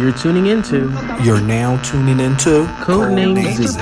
You're tuning into. You're now tuning into CodenameZ.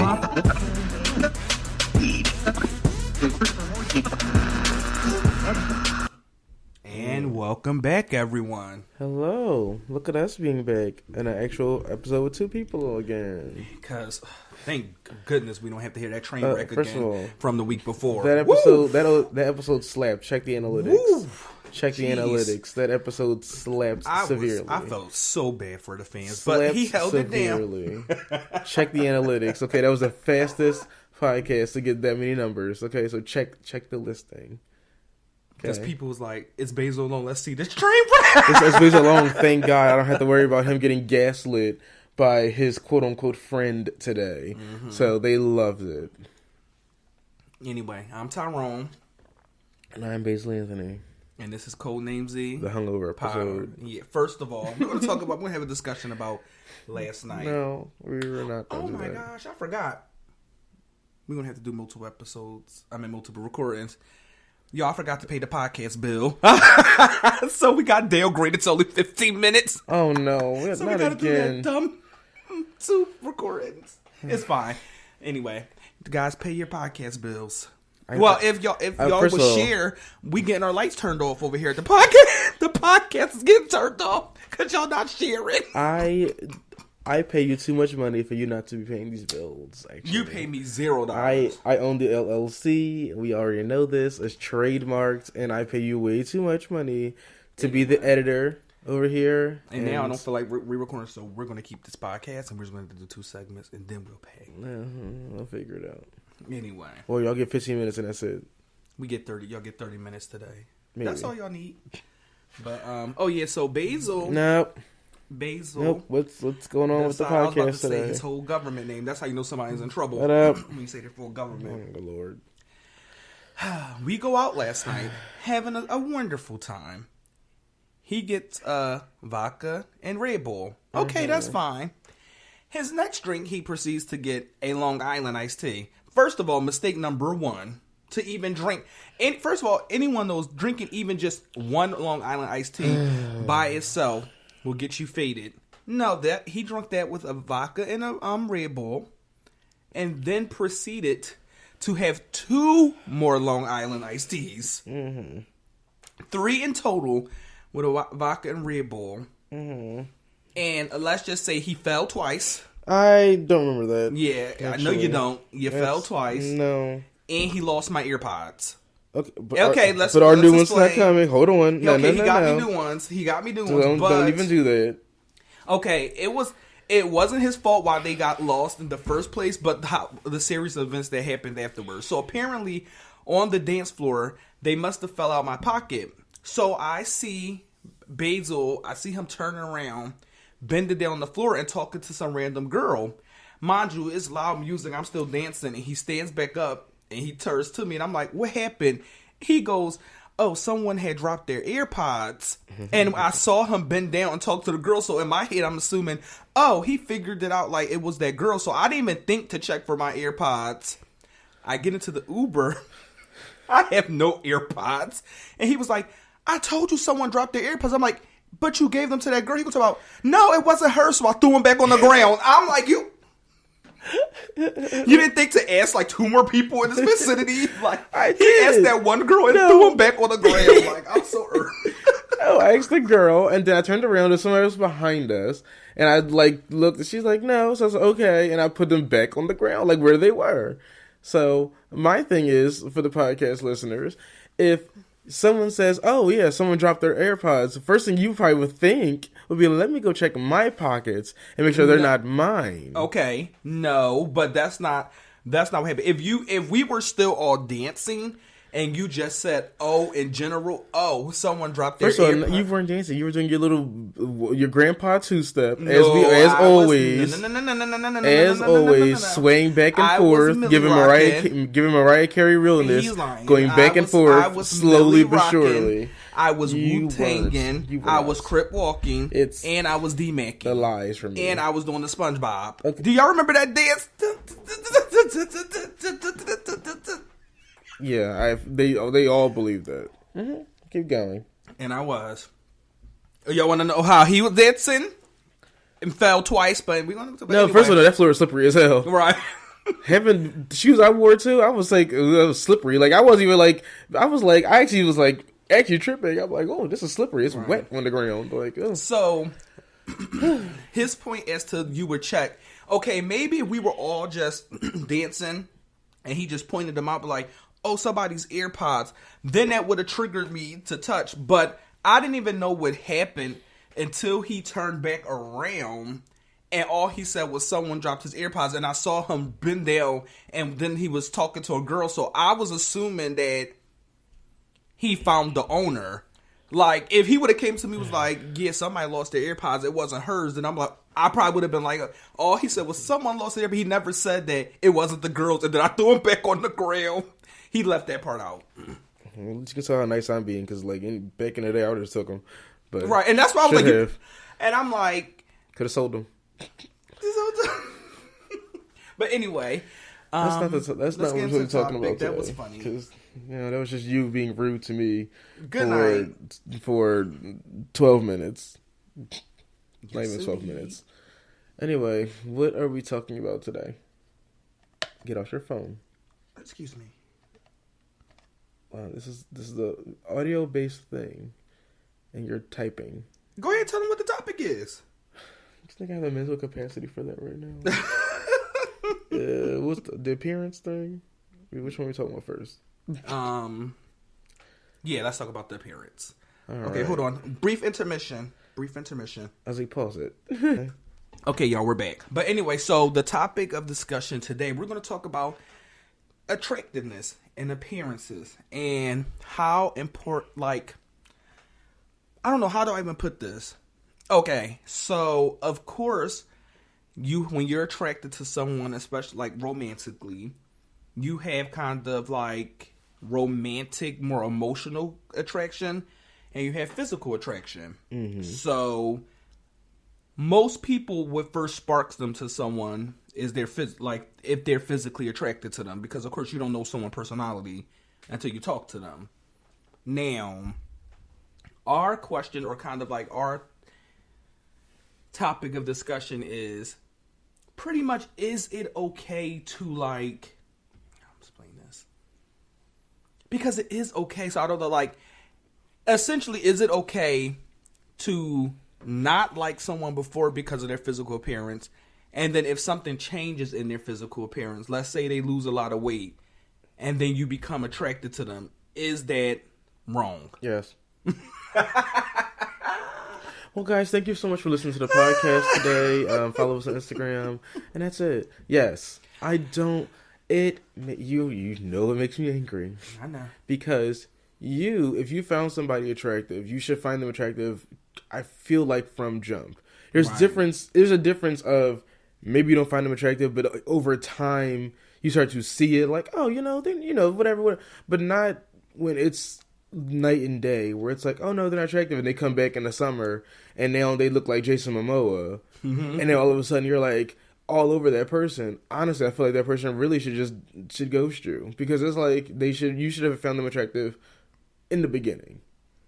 And welcome back, everyone. Hello. Look at us being back in an actual episode with two people again. Because thank goodness we don't have to hear that train wreck first again of all, from the week before. That episode, that episode slapped. Check the analytics. Woo. Check the analytics. That episode slapped severely. I felt so bad for the fans, but he held severely. it down. Check the analytics. Okay, that was the fastest podcast to get that many numbers. Okay, so check the listing. Because people was like, it's Basil alone. Let's see this train wreck. It's Basil alone. Thank God I don't have to worry about him getting gaslit by his quote-unquote friend today. Mm-hmm. So they loved it. Anyway, I'm Tyrone. And I'm Basil Anthony. And this is CodenameZ. The hungover episode. Yeah, first of all, we're going to have a discussion about last night. No, we were not going to do that. Oh my gosh, I forgot. We're going to have to do multiple episodes. Multiple recordings. Y'all forgot to pay the podcast bill. So we got downgraded. It's only 15 minutes. Oh no, so not we gotta again. do that dumb 2 recordings. It's fine. Anyway, guys, pay your podcast bills. If y'all would share, we getting our lights turned off over here at the podcast. The podcast is getting turned off because y'all not sharing. I pay you too much money for you not to be paying these bills. Actually, you pay me $0. I own the LLC. We already know this. It's trademarked, and I pay you way too much money to be the editor over here. And now I don't feel like re-recording, so we're going to keep this podcast, and we're just going to do 2 segments, and then we'll pay. I'll figure it out. Anyway. Well, y'all get 15 minutes, and that's it. We get 30. Y'all get 30 minutes today. Maybe. That's all y'all need. But so Basil. Nope. Basil. Nope. What's going on with the podcast I was about to today? say his whole government name. That's how you know somebody's in trouble. Shut up. When you say their full government. Oh, Lord. We go out last night having a wonderful time. He gets vodka and Red Bull. Okay, that's fine. His next drink, he proceeds to get a Long Island iced tea. First of all, mistake number 1. To even drink. And first of all, anyone knows drinking even just one Long Island iced tea by itself will get you faded. No, that he drank that with a vodka and a Red Bull, and then proceeded to have 2 more Long Island iced teas. 3 in total with a vodka and Red Bull. And let's just say he fell twice. I don't remember that. Yeah, actually. I know you don't. You fell twice. No. And he lost my earpods. Okay, let's our new ones not coming. Hold on. He got me new ones. Don't even do that. Okay, it wasn't his fault why they got lost in the first place, but the series of events that happened afterwards. So apparently, on the dance floor, they must have fell out my pocket. So I see Basil. I see him turning around, bending down on the floor, and talking to some random girl. Mind you, it's loud music. I'm still dancing, and he stands back up. And he turns to me, and I'm like, what happened? He goes, oh, someone had dropped their AirPods. And I saw him bend down and talk to the girl. So in my head, I'm assuming, oh, he figured it out like it was that girl. So I didn't even think to check for my AirPods. I get into the Uber. I have no AirPods. And he was like, I told you someone dropped their AirPods. I'm like, but you gave them to that girl. He was talking about, no, it wasn't her. So I threw them back on the ground. I'm like, you didn't think to ask like 2 more people in this vicinity? Like he asked that one girl and threw him back on the ground. Like I'm so early. I asked the girl, and then I turned around and somebody was behind us, and I looked, and she's like, no. So I was like, okay, and I put them back on the ground like where they were. So my thing is, for the podcast listeners, if someone says, oh yeah, someone dropped their AirPods, the first thing you probably would think would be, let me go check my pockets and make sure they're not mine. Okay, no, but that's not what happened. If we were still all dancing and you just said, oh, in general, oh, someone dropped their First of all, AirPods. you weren't dancing. You were doing your grandpa 2-step, as always, swaying back and forth, giving Mariah Carey realness, going back and forth, slowly but surely. I was Wu-Tanging, I was crip walking, and I was D-Macking. The lies from me. And I was doing the SpongeBob. Okay. Do y'all remember that dance? Yeah, they all believe that. Mm-hmm. Keep going. And I was. Y'all want to know how he was dancing? and fell twice, but we're going to No, anyway. first of all, that floor is slippery as hell. Right. Having shoes I wore too, I was like, it was slippery. Like I wasn't even like, I actually was like, tripping. I'm like, oh, this is slippery. It's wet on the ground. Like, oh. So, his point as to you would check. Okay, maybe we were all just dancing, and he just pointed them out, like, oh, somebody's AirPods. Then that would have triggered me to touch, but I didn't even know what happened until he turned back around. And all he said was someone dropped his AirPods, and I saw him bend down, and then he was talking to a girl. So I was assuming that he found the owner. Like, if he would have came to me was like, yeah, somebody lost their AirPods, it wasn't hers, then I'm like, I probably would have been like, all he said was someone lost their AirPods. He never said that it wasn't the girls, and then I threw him back on the ground. He left that part out. You can tell how nice I'm being, because like back in the day, I would have took him. But right, and that's why I was like, and I'm like, could have sold them. But anyway, that's not what we're talking about today. That was funny because that was just you being rude to me. Good night. For 12 minutes. Not even 12 minutes. Anyway, what are we talking about today? Get off your phone. Excuse me. Wow, this is the audio based thing, and you're typing. Go ahead and tell them what the topic is. I think I have the mental capacity for that right now. What's the appearance thing? Which one are we talking about first? Yeah, let's talk about the appearance. Okay, hold on. Brief intermission. As we pause it. Okay, y'all, we're back. But anyway, so the topic of discussion today, we're going to talk about attractiveness and appearances and how important, like, I don't know, how do I even put this? Okay, so of course, when you're attracted to someone, especially like romantically, you have kind of like romantic, more emotional attraction, and you have physical attraction. Mm-hmm. So most people, what first sparks them to someone is if they're physically attracted to them, because of course you don't know someone's personality until you talk to them. Now, our question, or kind of like our topic of discussion, is pretty much, is it okay to like, I'll explain this, because it is okay. So I don't know, like, essentially, is it okay to not like someone before because of their physical appearance, and then if something changes in their physical appearance, let's say they lose a lot of weight, and then you become attracted to them, is that wrong? Yes. Well, guys, thank you so much for listening to the podcast today. Follow us on Instagram, and that's it. Yes, I don't. You know, it makes me angry. I know, because if you found somebody attractive, you should find them attractive. I feel like from jump, there's a difference of maybe you don't find them attractive, but over time you start to see it like, oh, whatever. But not when it's night and day, where it's like, oh no, they're not attractive, and they come back in the summer and now they look like Jason Momoa, and then all of a sudden you're like all over that person. Honestly, I feel like that person really should ghost you, because it's like you should have found them attractive in the beginning,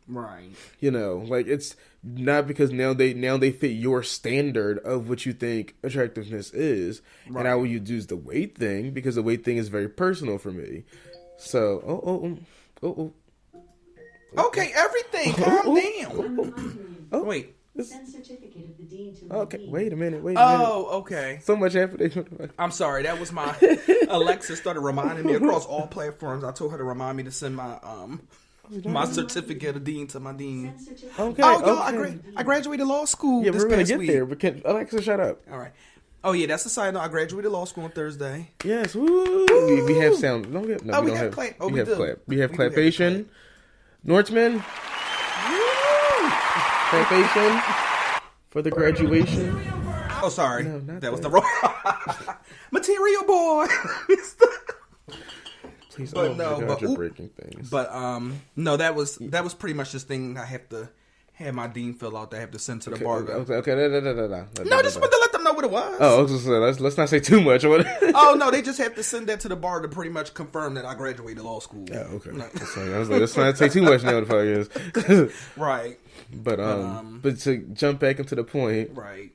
right? Like, it's not because now they fit your standard of what you think attractiveness is, right. And I will use the weight thing, because the weight thing is very personal for me. So okay, everything, calm down. Oh, wait. Send certificate of the dean to okay, wait a minute. Oh, okay. So much happening. I'm sorry, that was my Alexa started reminding me across all platforms. I told her to remind me to send my my certificate of dean to my dean. Okay. I graduated law school. Yeah, this we're gonna past get week. there. But Alexa, shut up. All right. Oh yeah, that's the side note. I graduated law school on Thursday. Yes. Woo. We have sound. We don't have clap. We have clap. We have clapation. Nortman. Clapation for the graduation. Oh, sorry. No, not that was the wrong material boy. Please, but you're breaking things. But no, that was pretty much this thing I have to have my dean fill out. That I have to send to the bar. Okay. No, just wanted to let them know what it was. Oh, I was just saying, let's not say too much. Oh no, they just have to send that to the bar to pretty much confirm that I graduated law school. Yeah, okay. No. I was like, let's not say too much now. The fuck is right. But to jump back into the point, right.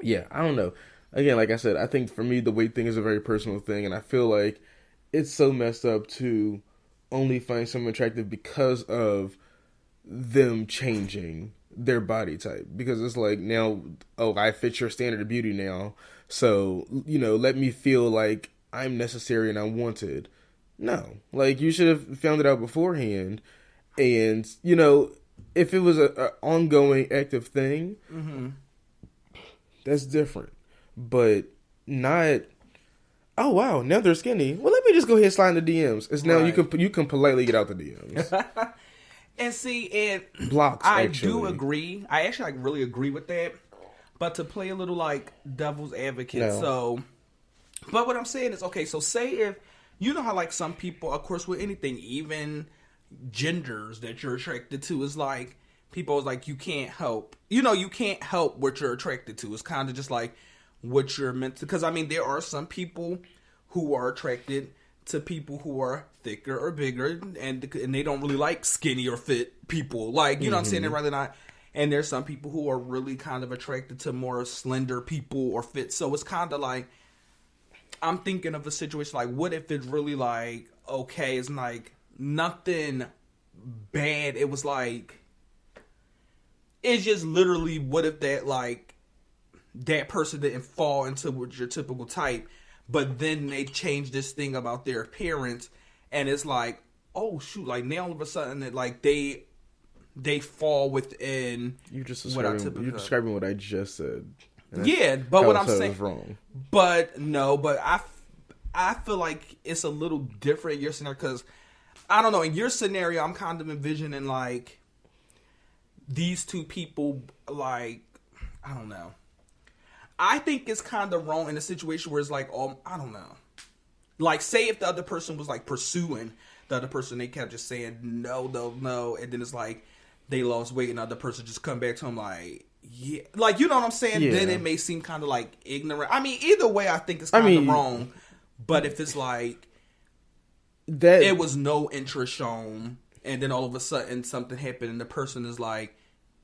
Yeah, I don't know. Again, like I said, I think for me the weight thing is a very personal thing, and I feel like it's so messed up to only find someone attractive because of them changing their body type. Because it's like, now, oh, I fit your standard of beauty now, so, let me feel like I'm necessary and I'm wanted. No. Like, you should have found it out beforehand, and, if it was a ongoing active thing, that's different. But not, oh wow, now they're skinny. Well, let me just go ahead and slide in the DMs. It's now Right. you can politely get out the DMs. And see, and Blocks, I actually. do agree. I actually really agree with that. But to play a little like devil's advocate, No. but what I'm saying is, okay, so say if you know how like some people, of course, with anything, even genders that you're attracted to, is like people is like you can't help. You can't help what you're attracted to. It's kind of just like what you're meant to. Because I mean, there are some people who are attracted to people who are thicker or bigger, and they don't really like skinny or fit people. Like, you know what I'm saying? They'd rather not. And there's some people who are really kind of attracted to more slender people or fit. So it's kind of like, I'm thinking of a situation like, what if it's really like, okay, it's like nothing bad. It was like, it's just literally, what if that like, that person didn't fall into your typical type, but then they change this thing about their appearance, and it's like, oh shoot, like now all of a sudden that like they fall within You're describing what I just said. Yeah, but what I'm saying is wrong. But no, but I feel like it's a little different in your scenario, because I don't know, in your scenario I'm kind of envisioning like these two people, like, I don't know. I think it's kind of wrong in a situation where it's like, oh, I don't know. Like, say if the other person was like pursuing the other person, they kept just saying no, and then it's like they lost weight and the other person just come back to them like, yeah, like, you know what I'm saying? Yeah. Then it may seem kind of like ignorant. I mean, either way, I think it's kind of wrong. But if it's like that, it was no interest shown, and then all of a sudden something happened, and the person is like,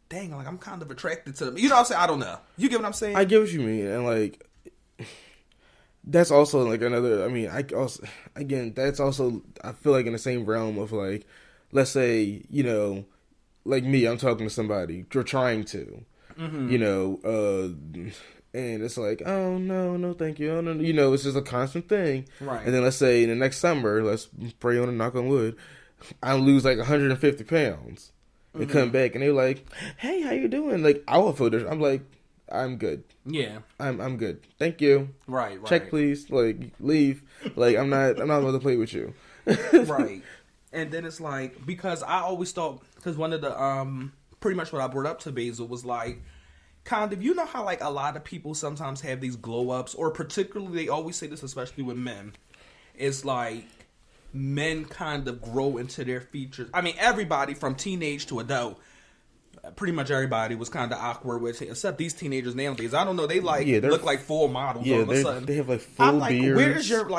dang, like I'm kind of attracted to them. You know what I'm saying? I don't know. You get what I'm saying? I get what you mean, and like that's also like another. I mean, that's also, I feel like in the same realm of like, let's say, like me, I'm talking to somebody, you're trying to, and it's like, oh no, thank you, oh no, it's just a constant thing, Right? And then let's say in the next summer, let's pray on and knock on wood, I lose like 150 pounds. And come back and they're like, hey, how you doing? Like, I will feel this. I'm like, I'm good. Yeah. I'm good. Thank you. Right. Check, please. Like, leave. Like, I'm not about to play with you. Right. And then it's like, because I always thought, because one of the, pretty much what I brought up to Basil was like, kind of, you know how like a lot of people sometimes have these glow ups, or particularly, they always say this, especially with men. It's like, men kind of grow into their features. I mean, everybody from teenage to adult, pretty much everybody was kind of awkward with it, except these teenagers nowadays. I don't know, they like look like full models all of a sudden. They have like full I'm like, beards. where's your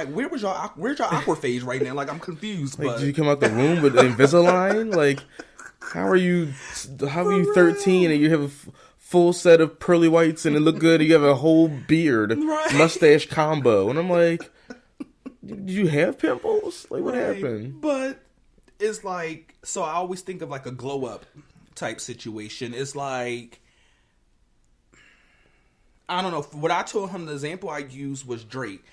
awkward phase right now? Like, I'm confused. Like, but did you come out the room with Invisalign? Like, how are you 13 and you have a full set of pearly whites and it look good? And you have a whole beard, mustache combo, and I'm like, did you have pimples? Like, what happened? But it's like, so I always think of like a glow up type situation. It's like, I don't know. What I told him, the example I used was Drake.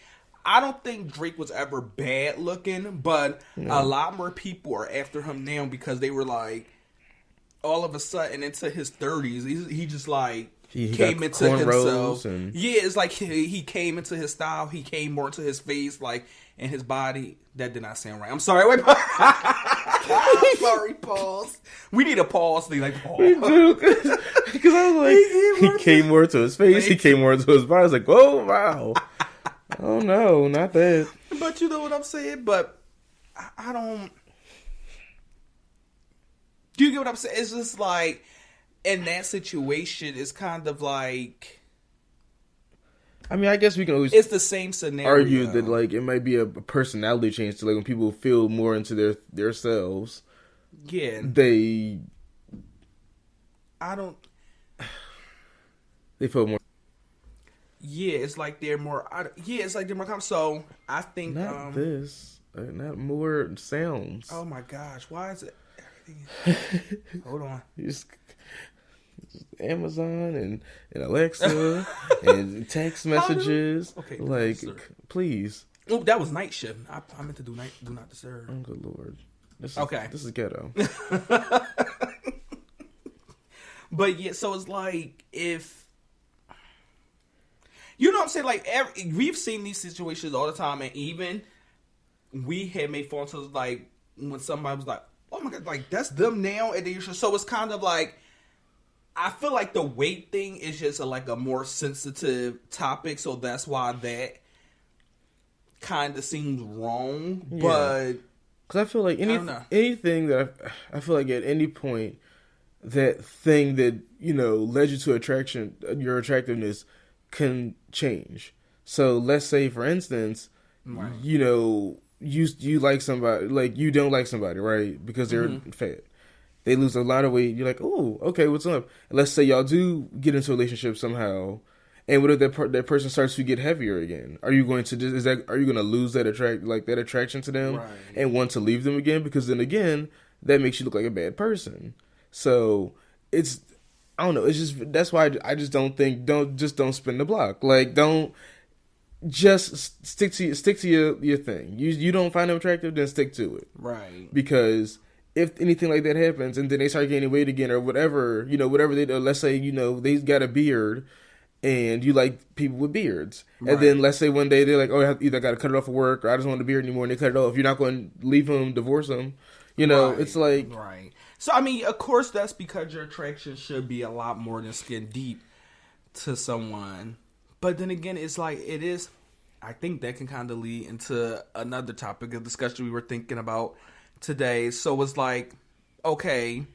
I don't think Drake was ever bad looking, but a lot more people are after him now because they were like, all of a sudden into his 30s, he just like He came got into himself. and- Yeah, it's like he came into his style. He came more into his face, like, and his body. That did not sound right. I'm sorry. Wait, sorry. Pause. We need a pause. Thing like pause. Because I was like, he came more to his face. He came more to his body. I was like, oh wow. Oh no, not that. But you know what I'm saying? But I don't. Do you get what I'm saying? It's just like, in that situation, it's kind of like, I mean, I guess we can always it's the same scenario. argue that like it might be a personality change to like when people feel more into their selves. Yeah. They I don't. feel more. Yeah, it's like they're more. It's like they're more. So I think Not this. Not more sounds. Oh my gosh, why is it? Everything. Hold on. Just Amazon and Alexa and text messages. Okay, like, sir. please. Oh, that was night shift. I meant to do not disturb. Oh, good lord. This is ghetto. But yeah, so it's like if you know what I'm saying. Like we've seen these situations all the time, and even we had made phone calls like when somebody was like, "Oh my god, like that's them now," and then so it's kind of like. I feel like the weight thing is just like a more sensitive topic, so that's why that kind of seems wrong. Yeah. But because I feel like anything that I feel like at any point that thing that led you to attraction, your attractiveness can change. So let's say, for instance, right. You like somebody, like you don't like somebody, right? Because they're fat. They lose a lot of weight. You're like, oh, okay, what's up? And let's say y'all do get into a relationship somehow, and what if that person starts to get heavier again? Are you going to are you going to lose that attraction to them right. and want to leave them again? Because then again, that makes you look like a bad person. So it's I don't know. It's just that's why I just don't spin the block. Like don't just stick to your thing. You don't find them attractive, then stick to it. Right. Because if anything like that happens and then they start gaining weight again or whatever, whatever they do, let's say, they got a beard and you like people with beards. Right. And then let's say one day they're like, oh, I either got to cut it off of work or I just don't want the beard anymore, and they cut it off. You're not going to leave them, divorce them. Right. It's like... Right. So, I mean, of course, that's because your attraction should be a lot more than skin deep to someone. But then again, it's like, it is... I think that can kind of lead into another topic of discussion we were thinking about today. So it's like, okay,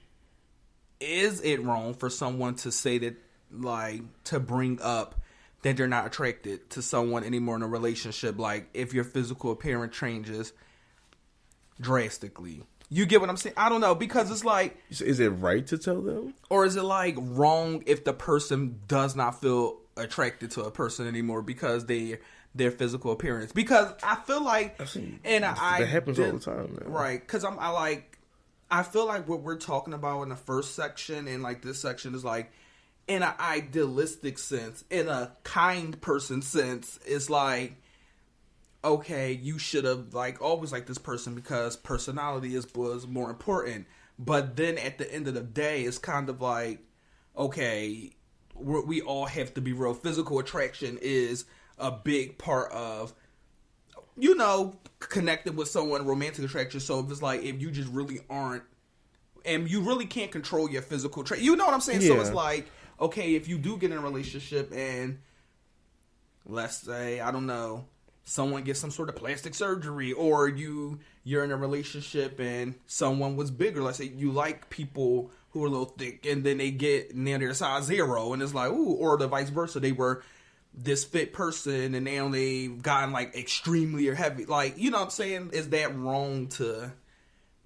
is it wrong for someone to say that, like, to bring up that they're not attracted to someone anymore in a relationship? Like, if your physical appearance changes drastically. You get what I'm saying? I don't know, because it's like... Is it right to tell them? Or is it, like, wrong if the person does not feel attracted to a person anymore because their physical appearance? Because I feel like... that happens all the time, man. Right, because I feel like what we're talking about in the first section and, like, this section is, like, in an idealistic sense, in a kind person sense, it's like... okay, you should have like always liked this person because personality was more important. But then at the end of the day, it's kind of like, okay, we all have to be real. Physical attraction is a big part of, connecting with someone, romantic attraction. So if it's like, if you just really aren't, and you really can't control your physical trait, you know what I'm saying? Yeah. So it's like, okay, if you do get in a relationship and let's say, I don't know, someone gets some sort of plastic surgery, or you're in a relationship and someone was bigger. Let's say you like people who are a little thick, and then they get near their size 0, and it's like, ooh, or the vice versa. They were this fit person, and now they've gotten like extremely or heavy. Like, you know what I'm saying? Is that wrong to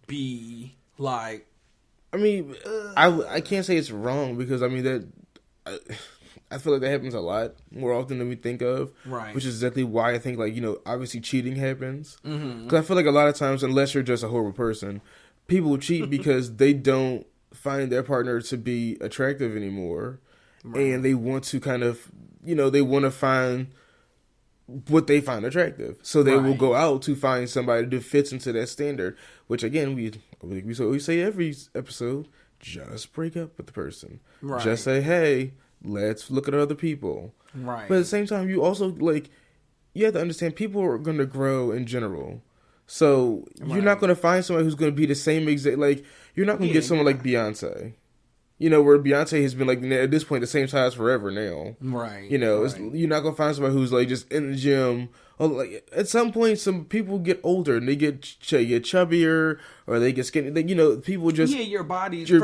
be like? I mean, I can't say it's wrong because I mean that. I feel like that happens a lot more often than we think of. Right. Which is exactly why I think, like, obviously cheating happens. Because I feel like a lot of times, unless you're just a horrible person, people cheat because they don't find their partner to be attractive anymore. Right. And they want to kind of, they want to find what they find attractive. So they will go out to find somebody that fits into that standard. Which, again, we say every episode, just break up with the person. Right. Just say, hey... let's look at other people. Right. But at the same time, you also, like, you have to understand people are going to grow in general. So you're not going to find somebody who's going to be the same exact, like, you're not going to get someone like Beyonce. Where Beyonce has been, like, at this point, the same size forever now. Right. You're not going to find somebody who's, like, just in the gym. Or, like, at some point, some people get older and they get chubbier or they get skinny. People just... yeah, your body just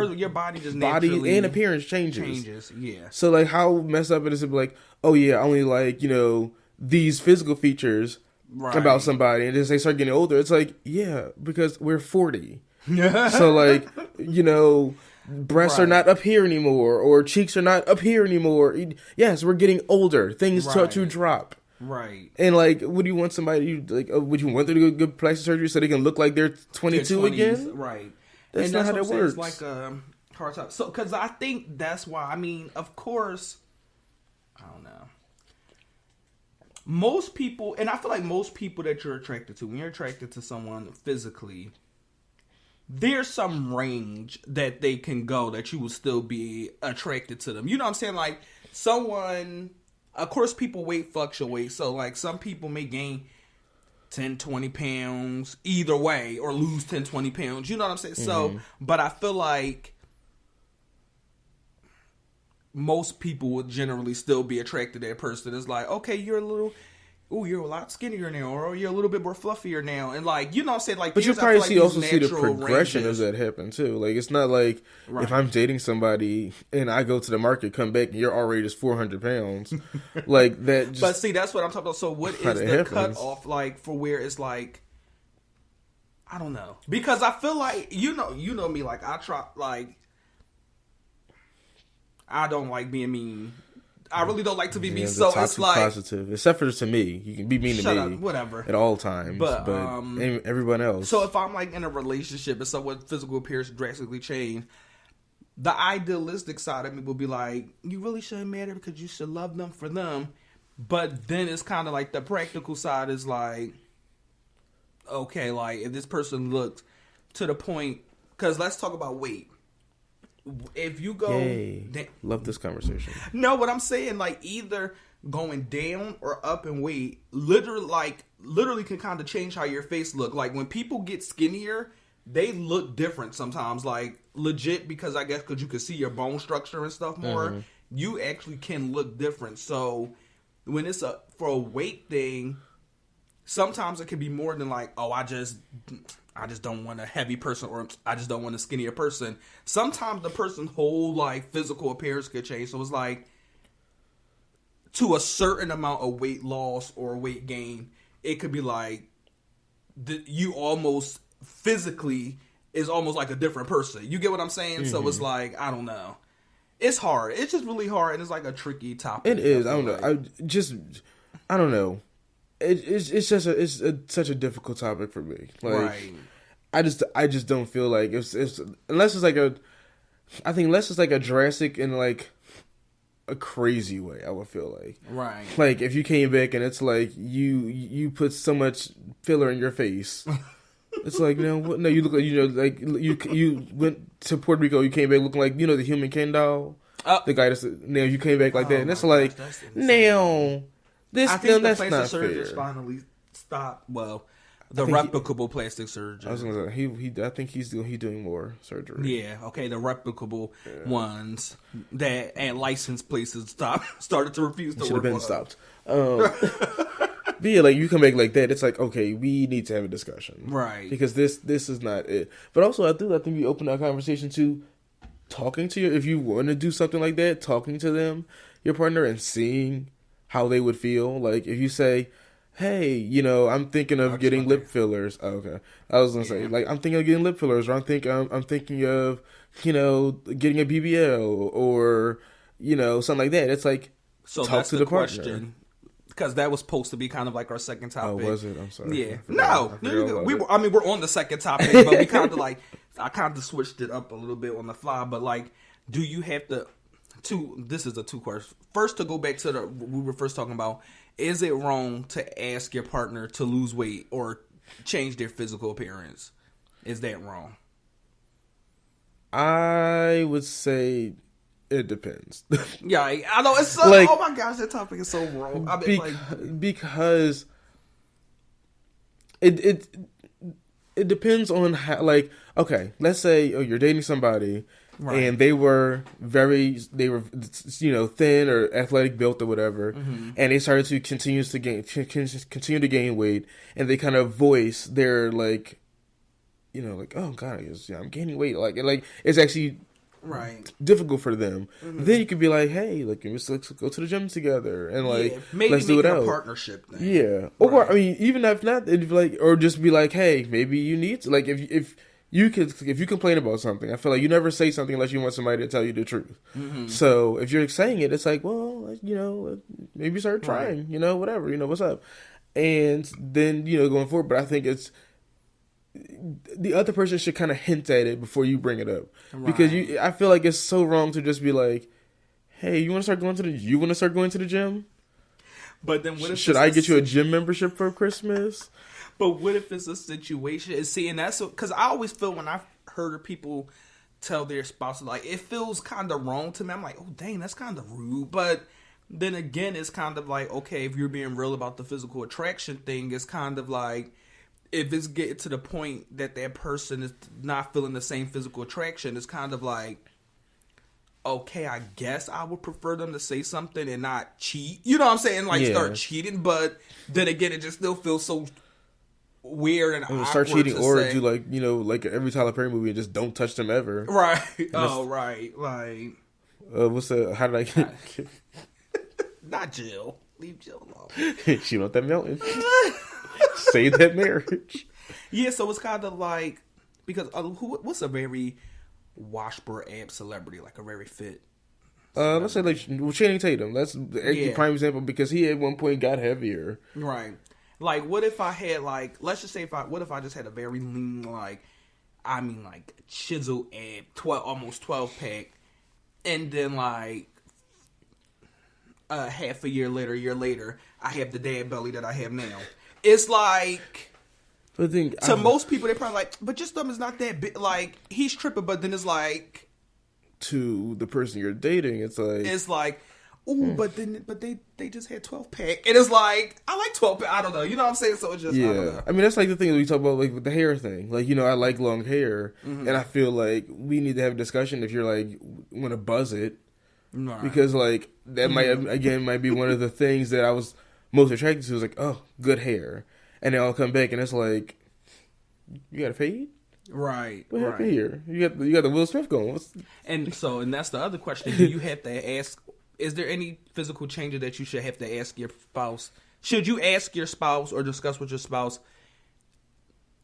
naturally... body and appearance changes. Yeah. So, like, how messed up it is to be like, oh, yeah, I only like, these physical features about somebody. And as they start getting older, it's like, yeah, because we're 40. So, like, breasts are not up here anymore, or cheeks are not up here anymore. Yes, we're getting older. Things start to drop. Right. And like, would you want somebody would you want them to go get plastic surgery so they can look like they're 22 again? Right. That's not how that works. It's like hard time. So, because I think that's why. I mean, of course, I don't know. Most people, and I feel like most people that you're attracted to, when you're attracted to someone physically, there's some range that they can go that you will still be attracted to them. You know what I'm saying? Like, someone, of course, people weight fluctuates. So, like, some people may gain 10, 20 pounds either way, or lose 10, 20 pounds. You know what I'm saying? So, but I feel like most people would generally still be attracted to that person. It's like, okay, you're a lot skinnier now, or you're a little bit more fluffier now, and like, you know what I'm saying? Like, but you probably see the natural progression ranges. of that happen too. Like, it's not like if I'm dating somebody and I go to the market, come back, and you're already just 400 pounds, like that. Just, but see, that's what I'm talking about. So, what is the cutoff like for where it's like? I don't know, because I feel like you know me. Like, I try, like, I don't like being mean. I really don't like to be mean, so it's like positive. Except for to me, you can be mean to me, whatever, at all times. But everyone else. So if I'm like in a relationship and someone's physical appearance drastically changed, the idealistic side of me will be like, you really shouldn't matter because you should love them for them. But then it's kind of like the practical side is like, okay, like if this person looks to the point, because let's talk about weight. If you go, love this conversation. No, what I'm saying, like, either going down or up in weight, literally can kind of change how your face look. Like, when people get skinnier, they look different sometimes. Like, legit, because I guess because you can see your bone structure and stuff more, you actually can look different. So when it's for a weight thing, sometimes it can be more than like, oh, I just don't want a heavy person, or I just don't want a skinnier person. Sometimes the person's whole like physical appearance could change. So it's like, to a certain amount of weight loss or weight gain, it could be like you almost physically is almost like a different person. You get what I'm saying? So it's like, I don't know. It's hard. It's just really hard, and it's like a tricky topic. It is. I don't know. I don't know. It's such a difficult topic for me. Like, right. I just don't feel like it's unless it's like a drastic and like a crazy way. I would feel like, right. Like if you came back and it's like you put so much filler in your face. It's like, no, you look like, like you went to Puerto Rico, you came back looking like, the human Ken doll, the guy that's now you came back like that, and it's like, now. I think the plastic surgeons finally stopped. Well, the replicable plastic surgery. I was gonna say I think he's doing more surgery. Yeah, okay, the replicable ones that and licensed places started to refuse to work. Should have been stopped. But yeah, like you come back like that, it's like, okay, we need to have a discussion, right? Because this is not it. But also, I think we open that conversation to talking to you. If you want to do something like that, talking to them, your partner, and seeing how they would feel. Like if you say, hey, I'm thinking of getting lip fillers. Oh, okay. I was going to say, like, I'm thinking of getting lip fillers, or I'm thinking of, getting a BBL or, something like that. It's like, so talk to the question. Because that was supposed to be kind of like our second topic. Oh, was it? I'm sorry. Yeah. No. We're on the second topic, but we kind of like, I kind of switched it up a little bit on the fly, but like, do you have to, this is a two question. First, to go back to we were first talking about, is it wrong to ask your partner to lose weight or change their physical appearance? Is that wrong? I would say it depends. Yeah, I know it's so. Like, oh my gosh, that topic is so wrong. I mean, because it depends on how. Like, okay, let's say you're dating somebody. Right. And they were thin or athletic built or whatever, and they started to continue to gain weight, and they kind of voice their like, like, oh god, I'm gaining weight, like it's actually difficult for them. Then you could be like, hey, like let's go to the gym together and like maybe let's do it out. A partnership thing. Yeah, or I mean, even if not, it'd be like, or just be like, hey, maybe you need to, like if if you complain about something, I feel like you never say something unless you want somebody to tell you the truth. So if you're saying it, it's like, well, maybe start trying, whatever, what's up. And then, going forward, but I think it's, the other person should kind of hint at it before you bring it up. Right. Because I feel like it's so wrong to just be like, hey, you want to start going to the gym? But then what if should I get you a gym membership for Christmas? But what if it's a situation? See, and that's because I always feel when I've heard people tell their spouses, like, it feels kind of wrong to me. I'm like, oh, dang, that's kind of rude. But then again, it's kind of like, okay, if you're being real about the physical attraction thing, it's kind of like, if it's getting to the point that person is not feeling the same physical attraction, it's kind of like, okay, I guess I would prefer them to say something and not cheat. You know what I'm saying? Like, start cheating. But then again, it just still feels so weird and awkward start cheating, to or say. do like every Tyler Perry movie and just don't touch them ever. Right. Oh, right. Like, what's the? How did I get? Not Jill. Leave Jill alone. She want that mountain. Save that marriage. Yeah, so it's kind of like, because what's a very Washburn celebrity, like a very fit? Let's say like Channing Tatum. That's the prime example, because he at one point got heavier. Right. Like, what if I had, like, let's just say what if I just had a very lean, like chiseled ab, almost 12 pack, and then like half a year later, I have the dad belly that I have now. It's like, most people, they're probably like, but your stomach's not that big. Like, he's tripping, but then it's like, to the person you're dating, it's like, ooh, but they just had 12 pack, and it's like, I like 12 pack. I don't know, you know what I'm saying? So it's just, I don't know. I mean, that's like the thing that we talk about, like with the hair thing. Like, I like long hair, and I feel like we need to have a discussion if you're like want to buzz it, right. Because like that might be one of the things that I was most attracted to, is like, oh, good hair, and then I'll come back and it's like, you got a fade, right? What happened here? You got the Will Smith going, and that's the other question. Do you have to ask? Is there any physical changes that you should have to ask your spouse? Should you ask your spouse or discuss with your spouse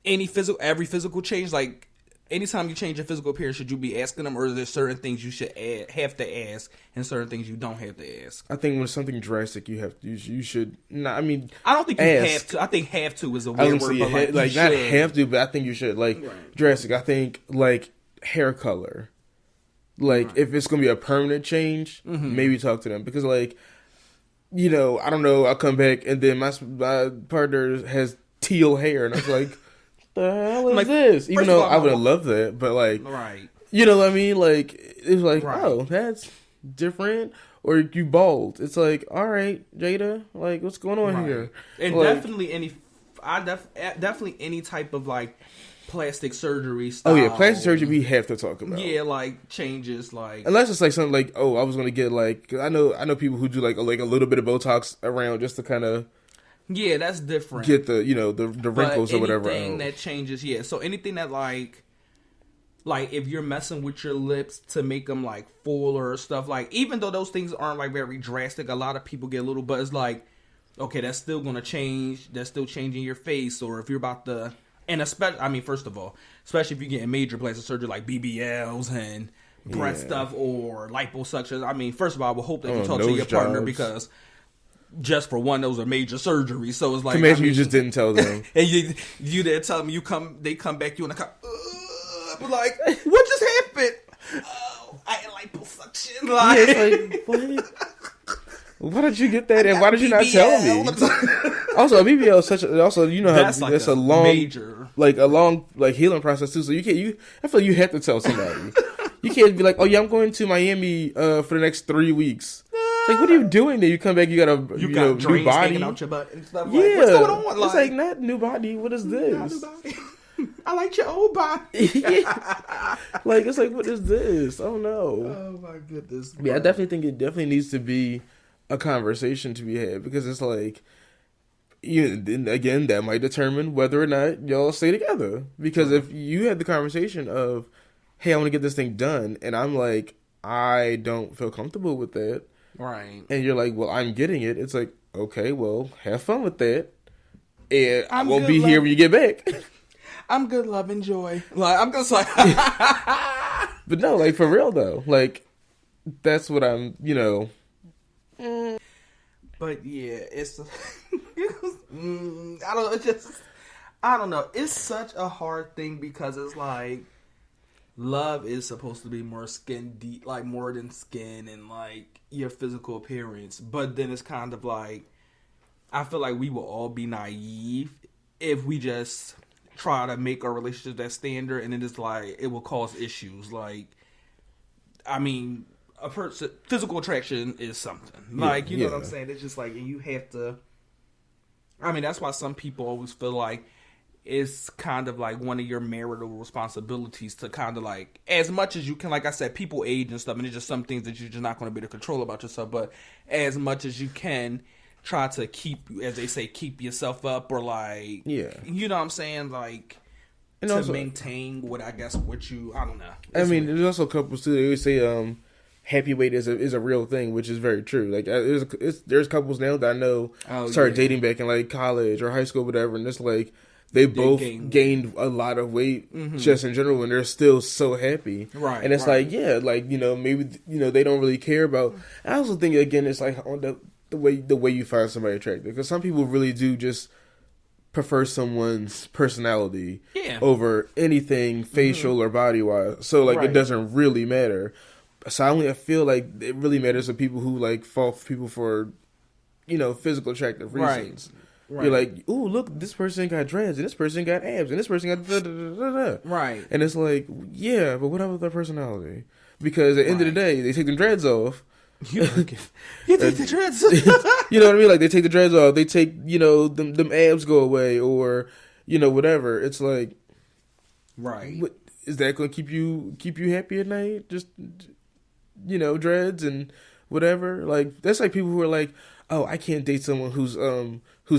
every physical change? Like, anytime you change your physical appearance, should you be asking them, or is there certain things you should have to ask and certain things you don't have to ask? I think when it's something drastic, you should. I mean, I don't think you have to. I think "have to" is a weird word, but like not have to, but I think you should. Like, right. Drastic. I think like hair color. Like, right. If it's gonna be a permanent change, maybe talk to them, because like, I don't know. I'll come back and then my partner has teal hair, and I was like, the hell is this? Even though I would have loved that, but like, right? You know what I mean? Like, it was like, right. Oh, that's different. Or you bald. It's like, all right, Jada, like, what's going on here? And like, definitely any type of like plastic surgery style. Oh yeah, plastic surgery we have to talk about. Yeah, like changes, like, unless it's like something like, oh, I was gonna get like, I know people who do like a little bit of Botox around just to kind of. Yeah, that's different. Get the the wrinkles or whatever. Anything that changes, yeah. So anything that like if you're messing with your lips to make them like fuller or stuff, like, even though those things aren't like very drastic, a lot of people get a little buzz like, okay, that's still gonna change. That's still changing your face. Or if you're about to, and especially, first of all, especially if you're getting major plastic surgery like BBLs and breast stuff or liposuction. First of all, I would hope that you talk to your partner, because just for one, those are major surgeries. So it's like, imagine you just didn't tell them, and you didn't tell them. They come back to you in the car, like, what just happened? Oh, I had liposuction. Like, it's like, what? Why did you get that? And why did you not tell me? Also, a BBL is such a, also, how that's a long major, like a long healing process too. So I feel like you have to tell somebody. You can't be like, oh yeah, I'm going to Miami for the next 3 weeks. Like, what are you doing there? You come back, you got a new body out your butt and stuff. Yeah, like, what's going on? It's like, not new body. What is this? I like your old body. Like, it's like, what is this? Oh no. Oh my goodness. Bro. Yeah, I definitely think it definitely needs to be a conversation to be had, because it's like, again, that might determine whether or not y'all stay together. Because if you had the conversation of, hey, I want to get this thing done, and I'm like, I don't feel comfortable with that. Right. And you're like, well, I'm getting it. It's like, okay, well, have fun with that. And I won't be here when you get back. I'm good, love, and joy. Like I'm just like, But no, like for real though, like that's what I'm, but yeah, it's. I don't. It's just. I don't know. It's such a hard thing because it's like love is supposed to be more skin deep, like more than skin and like your physical appearance. But then it's kind of like I feel like we will all be naive if we just try to make our relationship that standard, and then it's like it will cause issues. Like, I mean, a person physical attraction is something. Like, you know what I'm saying? It's just like you have to. I mean, that's why some people always feel like it's kind of like one of your marital responsibilities to kind of like, as much as you can, like I said, people age and stuff, and it's just some things that you're just not going to be able to control about yourself, but as much as you can, try to keep, as they say, keep yourself up, or like, you know what I'm saying? Like, and to also maintain what I guess what you, I don't know. I mean, there's also couples too, they always say, happy weight is a real thing, which is very true. Like, there's couples now that I know started dating back in like college or high school, whatever, and it's like, they both gained a lot of weight just in general, and they're still so happy. Right. And it's like, like, maybe, they don't really care about. I also think, again, it's like on the way you find somebody attractive. Because some people really do just prefer someone's personality over anything facial or body-wise. So, like, it doesn't really matter. So I feel like it really matters to people who, like, fall for people for, physical attractive reasons. Right. You're like, ooh, look, this person got dreads, and this person got abs, and this person got da-da-da-da-da. Right. And it's like, yeah, but what about their personality? Because at the end of the day, they take the dreads off. You take the dreads. You know what I mean? Like, they take the dreads off. They take, them abs go away, or, whatever. It's like, right. What, is that going to keep you happy at night? Just, dreads and whatever. Like, that's like people who are like, oh, I can't date someone who's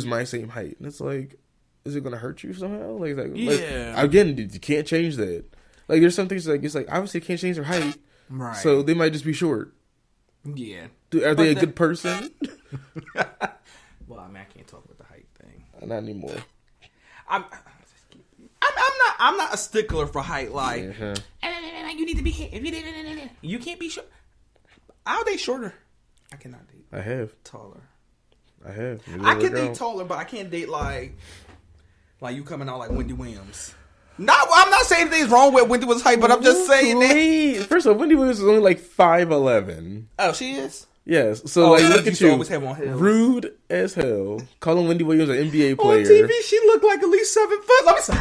my same height. And it's like, is it going to hurt you somehow? Like, again, you can't change that. Like, there's some things like, it's like, obviously can't change their height. Right. So they might just be short. Yeah. Are they a good person? Well, I mean, I can't talk about the height thing. Not anymore. I'm not a stickler for height. Like, you need to be, you can't be short. I'll date shorter. I cannot date. I have. Taller. I have. I can date taller, but I can't date like you coming out like Wendy Williams. No, I'm not saying anything's wrong with Wendy Williams' height, but I'm just saying that. First of all, Wendy Williams is only like 5'11". Oh, she is? Yes. So look at you. Always have on heels. Rude as hell. Calling Wendy Williams an NBA player. On TV, she looked like at least 7 foot. Let me see.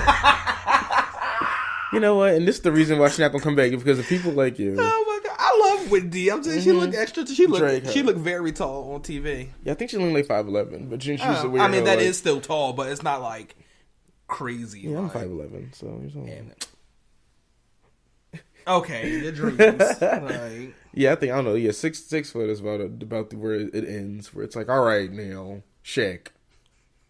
You know what? And this is the reason why she's not gonna come back, because of people like you. Oh my god, I love Wendy. I'm saying she looked extra. She looked very tall on TV. Yeah, I think she's only like 5'11", but she used to wear. I mean, that is still tall, but it's not like crazy. Yeah, I'm 5'11", so okay, your dreams. Like, yeah, I don't know. Yeah, 6 foot is about where it ends. Where it's like, all right, now, Shaq,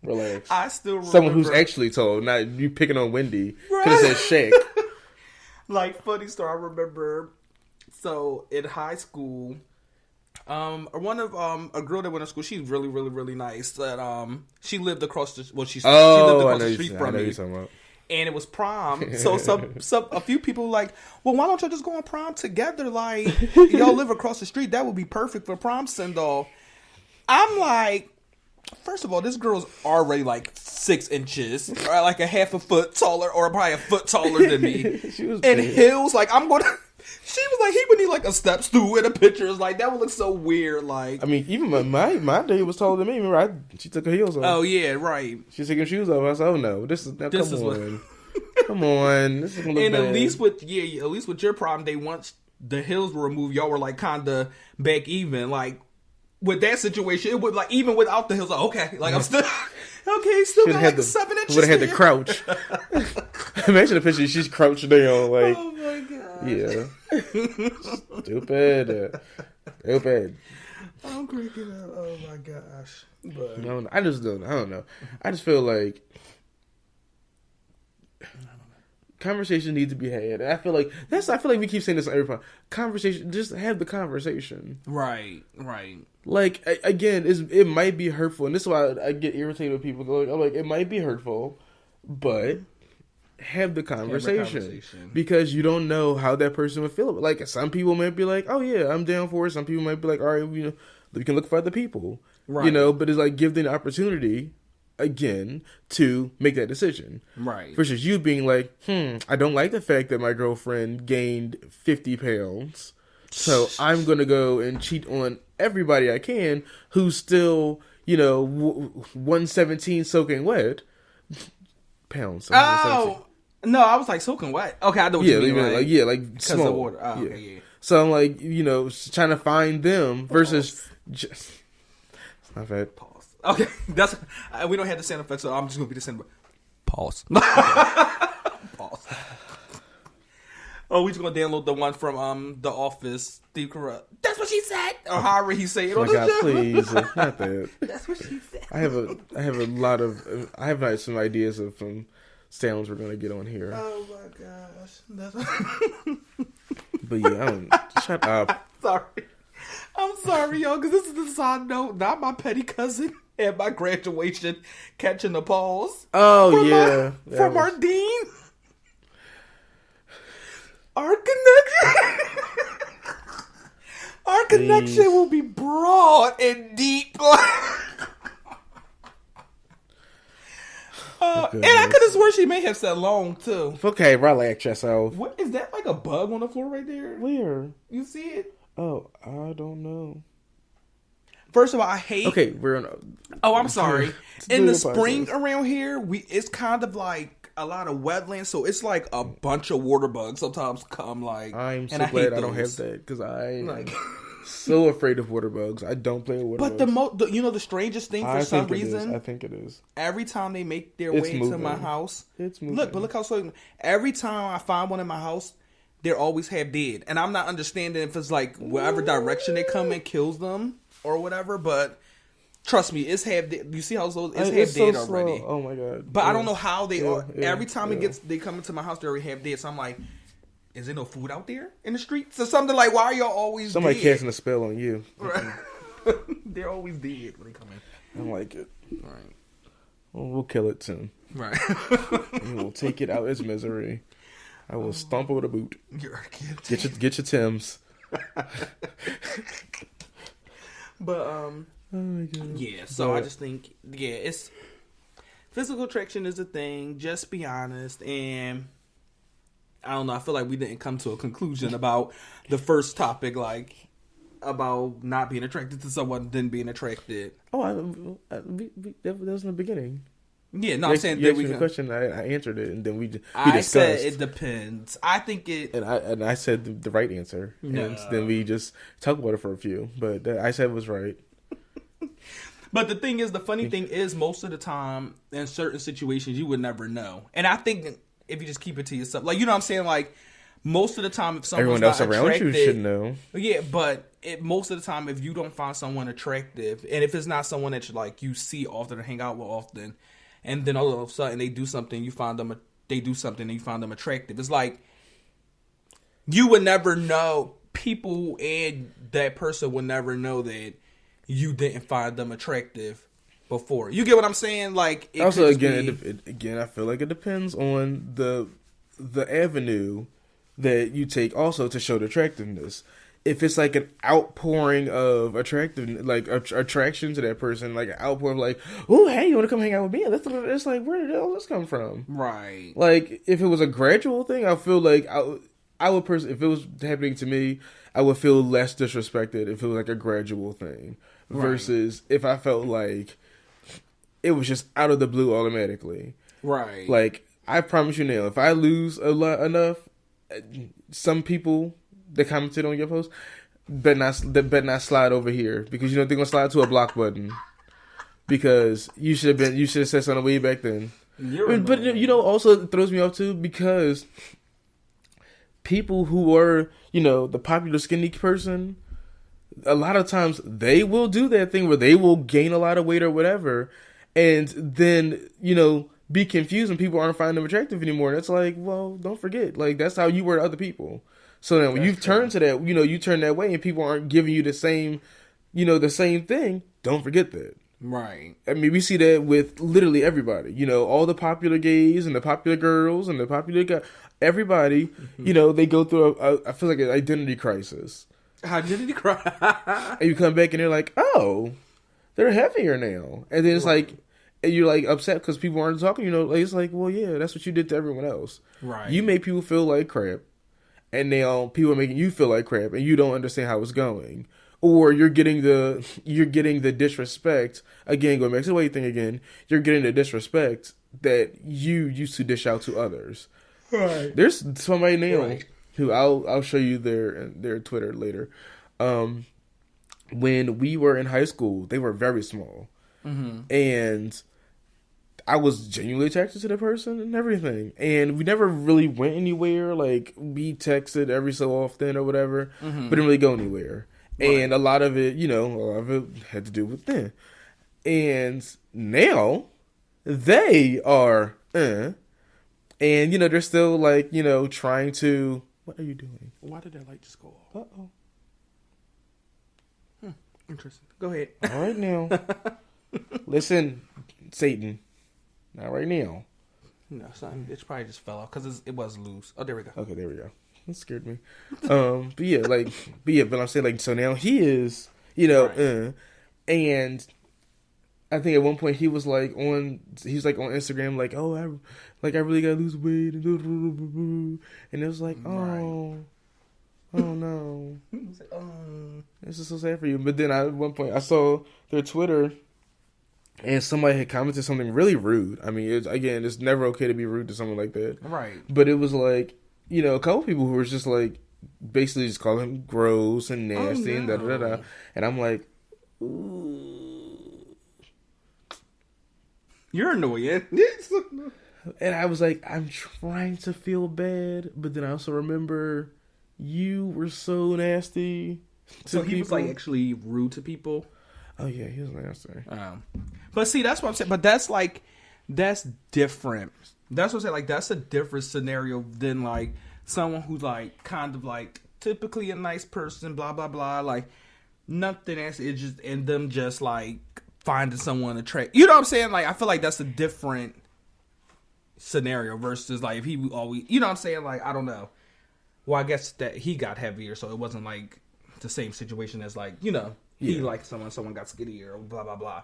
relax. I still remember someone who's actually tall, not you picking on Wendy. Right. Could have said Shaq. Like, funny story. I remember. So in high school, one of a girl that went to school. She's really, really, really nice. That she lived across the she lived across the street from me. And it was prom, so a few people were like, well, why don't y'all just go on prom together? Like, y'all live across the street, that would be perfect for prom send off. I'm like, first of all, this girl's already like 6 inches, or like a half a foot taller, or probably a foot taller than me. She was and big. Heels, like I'm gonna. She was like, he would need like a step stool in the pictures. Like, that would look so weird. Like, I mean, even my day was taller than me. Remember, she took her heels off. Oh yeah, right. She took her shoes off. I said, oh no, this is come on. Come on, this is gonna look and bad. at least with your problem, they once the heels were removed, y'all were like kind of back even. Like, with that situation, it would like even without the heels, like, okay, like I'm still okay, still got like 7 inches. Would have had to crouch. Imagine the picture. She's crouched down, like, oh my god, yeah, stupid. I'm cracking up. Oh my gosh, but I don't know. I just feel like conversation needs to be had. And I feel like we keep saying this on every podcast. Conversation, just have the conversation. Right. Like, again, it might be hurtful, and this is why I get irritated with people. I'm like, it might be hurtful, but have the conversation. conversation. Because you don't know how that person would feel. Like, some people might be like, oh yeah, I'm down for it. Some people might be like, all right, you know, we can look for other people. Right. You know, but it's like, give them the opportunity again to make that decision. Right. Versus you being like, I don't like the fact that my girlfriend gained 50 pounds. So I'm going to go and cheat on everybody I can who's still, you know, 117 soaking wet. Pounds. Oh, no, I was like soaking wet. Okay, I know what you mean. Like because small. of water. Oh, okay, yeah. So I'm like, you know, trying to find them versus just. It's not bad. Pause. Okay, that's we don't have the sound effects, so I'm just gonna be the sound. Pause. Pause. Oh, we just gonna download the one from The Office. Steve Carell. That's what she said. Or however he say it. Oh my God, please, not that. That's what she said. I have a lot of. I have like some ideas of some sounds we're gonna get on here. Oh my gosh. That's But yeah, shut up. I'm sorry, y'all, because this is the side note. Not my petty cousin at my graduation catching the pause. Oh from yeah, from our dean. Our connection. Our connection will be broad and deep. And I could have sworn she may have said long too. Okay, relax yourself. What is that? Like a bug on the floor right there? Where? You see it? Oh, I don't know. First of all, I hate. Okay, we're on. Oh, I'm sorry. Do In the your spring podcast. around here, it's kind of like a lot of wetlands, so it's like a bunch of water bugs sometimes come. Like, I'm so and glad I hate don't have those. that because I'm Like, so afraid of water bugs. I don't play with water but bugs. you know the strangest thing for I some think it is. reason, I think it is. every time they make their It's way to my moving. house, It's moving. look how so. Every time I find one in my house, they're always half dead, and I'm not understanding if it's like whatever direction they come in kills them or whatever, but. Trust me, it's half dead. You see how slow it's half so dead slow. already. Oh my God! But I don't know how they are. Yeah, Every time they come into my house, they're already half dead. So I'm like, is there no food out there in the streets or something? Like, why are y'all always Somebody dead? casting a spell on you. Right. They're always dead when they come in. I don't like it. Right. Well, we'll kill it soon. Right. And we'll take it out its misery. I will stomp over the boot. You're a kid. Get your Timbs. But Oh my God. yeah. So But- I just think it's physical attraction is a thing. Just be honest, and I don't know. I feel like we didn't come to a conclusion about the first topic, like about not being attracted to someone, then being attracted. Oh, that was in the beginning. Yeah, no, I'm saying you that asked we me the can. question. I answered it, and then we I discussed. said it depends. I think it. and I said the right answer, No. and then we just talked about it for a few. But I said it was right. But the thing is, the funny thing is, most of the time in certain situations, you would never know. And I think if you just keep it to yourself, like you know what I'm saying, like most of the time, if someone's Everyone else not around attracted, you should know. Yeah, but most of the time, if you don't find someone attractive, and if it's not someone that you see often or hang out with often, and then all of a sudden they do something, you find them, they do something, and you find them attractive. It's like you would never know. People and that person would never know that you didn't find them attractive before. You get what I'm saying? Like it Also, could again, be- I feel like it depends on the avenue that you take also to show the attractiveness. If it's like an outpouring of attractive, like attraction to that person, like an outpouring of like, oh hey, you want to come hang out with me? It's like, where did all this come from? right. Like if it was a gradual thing, I feel like I would if it was happening to me, I would feel less disrespected if it was like a gradual thing versus if I felt like it was just out of the blue automatically. Right. Like I promise you now, if I lose a lot enough, some people that commented on your post better not slide over here because you know they're gonna slide to a block button because you should have said something way back then. But you know, also it throws me off too because people who are, you know, the popular skinny person, a lot of times they will do that thing where they will gain a lot of weight or whatever, and then, you know, be confused and people aren't finding them attractive anymore. And it's like, well, don't forget, like that's how you were to other people. So then when you turn to that, you know, you turn that way and people aren't giving you the same, you know, the same thing. Don't forget that. Right. I mean, we see that with literally everybody. You know, all the popular gays and the popular girls and the popular guys. Everybody, you know, they go through I feel like an identity crisis. Identity crisis. And you come back and they're like, oh, they're heavier now. And then it's like, and you're like upset because people aren't talking. You know, like, it's like, well, yeah, that's what you did to everyone else. Right. You made people feel like crap, and now people are making you feel like crap, and you don't understand how it's going. Or you're getting the disrespect again. Going back to the weight thing again, you're getting the disrespect that you used to dish out to others. Right. There's somebody now who I'll show you their Twitter later. When we were in high school, they were very small, and I was genuinely attracted to the person and everything. And we never really went anywhere. Like, we texted every so often or whatever, but didn't really go anywhere. Right. And a lot of it had to do with them. And now they are, and, you know, they're still, like, you know, trying to... What are you doing? Why did that light just go off? Uh-oh. Interesting. Go ahead. All right now. Listen, Satan. Not right now. No, son, it probably just fell off because it was loose. Oh, there we go. Okay, there we go. That scared me. But I'm saying, like, so now he is, you know, and I think at one point he was like on Instagram, like, oh, I really gotta lose weight, and it was like, oh no, it's like, this is so sad for you. But then at one point I saw their Twitter, and somebody had commented something really rude. I mean, it's never okay to be rude to someone like that, right? But it was like, you know, a couple people who were just like, basically just calling him gross and nasty and da-da-da-da. And I'm like, ooh. You're annoying. And I was like, I'm trying to feel bad, but then I also remember you were so nasty to so he people. was like actually rude to people? Oh yeah, he was nasty. But see, that's what I'm saying. But that's different. That's what I'm saying. Like, that's a different scenario than like someone who's like kind of like typically a nice person, blah blah blah. Like, nothing else. It's just and them just like finding someone attractive. You know what I'm saying? Like, I feel like that's a different scenario versus like if he always. You know what I'm saying? Like, I don't know. Well, I guess that he got heavier, so it wasn't like the same situation as like, you know, he liked someone got skinnier or blah blah blah.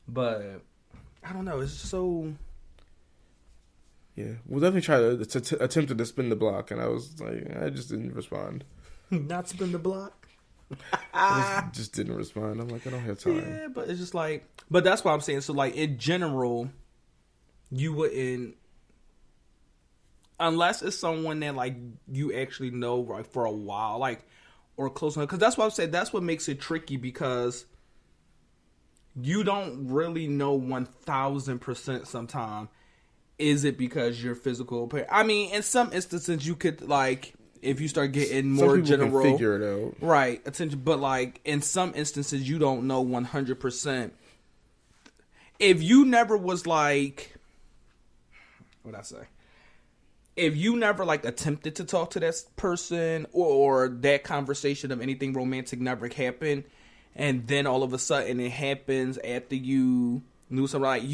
But I don't know. It's just so. Yeah, we'll definitely try to attempt to spin the block, and I just didn't respond. Not spin the block? I just didn't respond. I'm like, I don't have time. Yeah, but it's just like, but that's what I'm saying. So like in general, you wouldn't, unless it's someone that like you actually know like for a while, like, or close enough. Because that's what I'm saying. That's what makes it tricky, because you don't really know 1,000% sometimes. Is it because your physical appearance? I mean, in some instances, you could, like, if you start getting more general, can figure it out, right? Attention, but like in some instances, you don't know 100%. If you never was like, what'd I say? If you never like attempted to talk to that person, or that conversation of anything romantic never happened, and then all of a sudden it happens after you knew something, like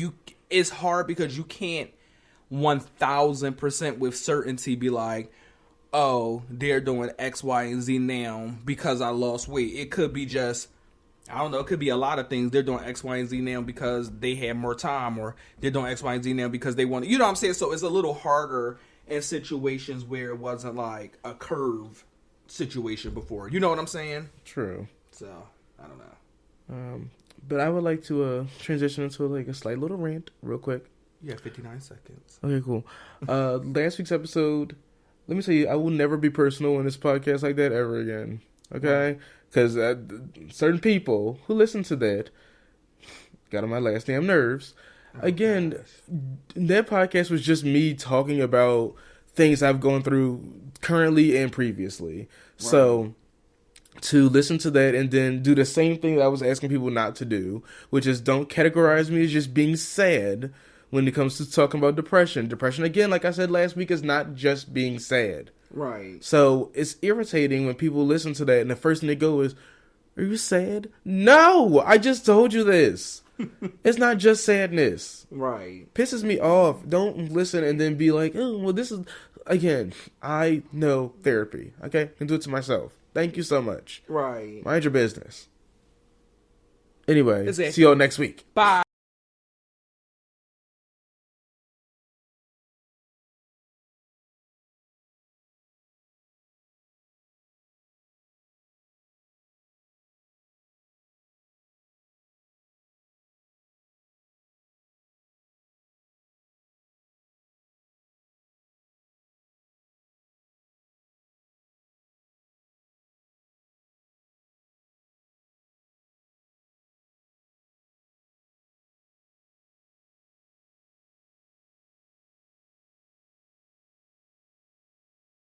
it's hard because you can't 1,000% with certainty be like, oh, they're doing X, Y, and Z now because I lost weight. It could be just, I don't know, it could be a lot of things. They're doing X, Y, and Z now because they had more time, or they're doing X, Y, and Z now because they want, you know what I'm saying? So it's a little harder in situations where it wasn't like a curve situation before. You know what I'm saying? True. So, I don't know. But I would like to transition into like a slight little rant real quick. You have 59 seconds. Okay, cool. Last week's episode, let me tell you, I will never be personal in this podcast like that ever again. Okay? Because certain people who listen to that got on my last damn nerves. Oh, again, gosh. That podcast was just me talking about things I've gone through currently and previously. Right. So to listen to that and then do the same thing that I was asking people not to do, which is don't categorize me as just being sad when it comes to talking about depression. Depression, again, like I said last week, is not just being sad. Right. So it's irritating when people listen to that and the first thing they go is, are you sad? No! I just told you this. It's not just sadness. Right. Pisses me off. Don't listen and then be like, oh, well, this is... Again, I know therapy. Okay? I can do it to myself. Thank you so much. Right. Mind your business. Anyway, Exactly. see y'all next week. Bye.